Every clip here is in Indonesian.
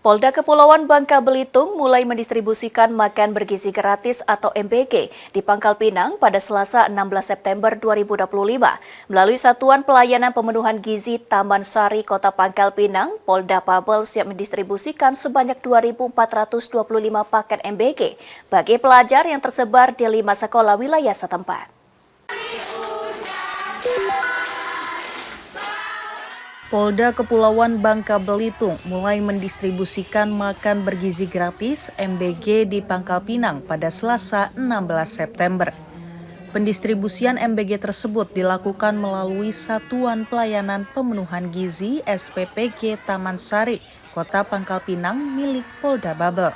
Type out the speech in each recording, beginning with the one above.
Polda Kepulauan Bangka Belitung mulai mendistribusikan makan bergizi gratis atau MBG di Pangkal Pinang pada Selasa 16 September 2025. Melalui Satuan Pelayanan Pemenuhan Gizi Taman Sari Kota Pangkal Pinang, Polda Babel siap mendistribusikan sebanyak 2.425 paket MBG bagi pelajar yang tersebar di 5 sekolah wilayah setempat. Polda Kepulauan Bangka Belitung mulai mendistribusikan makan bergizi gratis MBG di Pangkal Pinang pada Selasa 16 September. Pendistribusian MBG tersebut dilakukan melalui Satuan Pelayanan Pemenuhan Gizi SPPG Taman Sari, Kota Pangkal Pinang milik Polda Babel.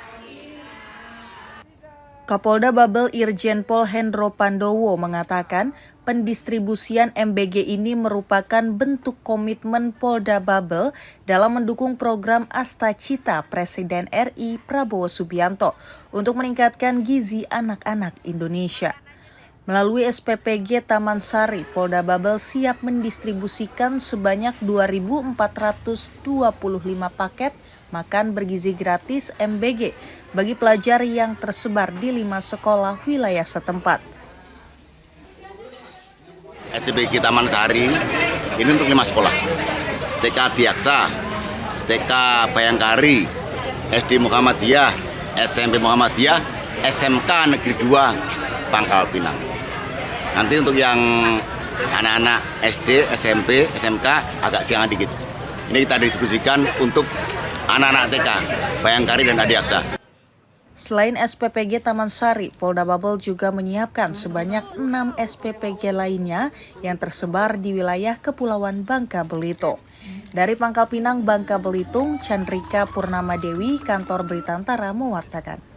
Kapolda Babel Irjen Pol Hendro Pandowo mengatakan pendistribusian MBG ini merupakan bentuk komitmen Polda Babel dalam mendukung program Asta Cita Presiden RI Prabowo Subianto untuk meningkatkan gizi anak-anak Indonesia. Melalui SPPG Taman Sari, Polda Babel siap mendistribusikan sebanyak 2.425 paket makan bergizi gratis MBG bagi pelajar yang tersebar di 5 sekolah wilayah setempat. SPPG Taman Sari ini untuk 5 sekolah, TK Diaksa, TK Bayangkari, SD Muhammadiyah, SMP Muhammadiyah, SMK Negeri 2 Pangkal Pinang. Nanti untuk yang anak-anak SD, SMP, SMK agak siangan dikit. Ini kita distribusikan untuk anak-anak TK, Bayangkari dan Adiaksa. Selain SPPG Taman Sari, Polda Babel juga menyiapkan sebanyak 6 SPPG lainnya yang tersebar di wilayah Kepulauan Bangka Belitung. Dari Pangkal Pinang, Bangka Belitung, Chandrika Purnama Dewi, Kantor Berita Antara mewartakan.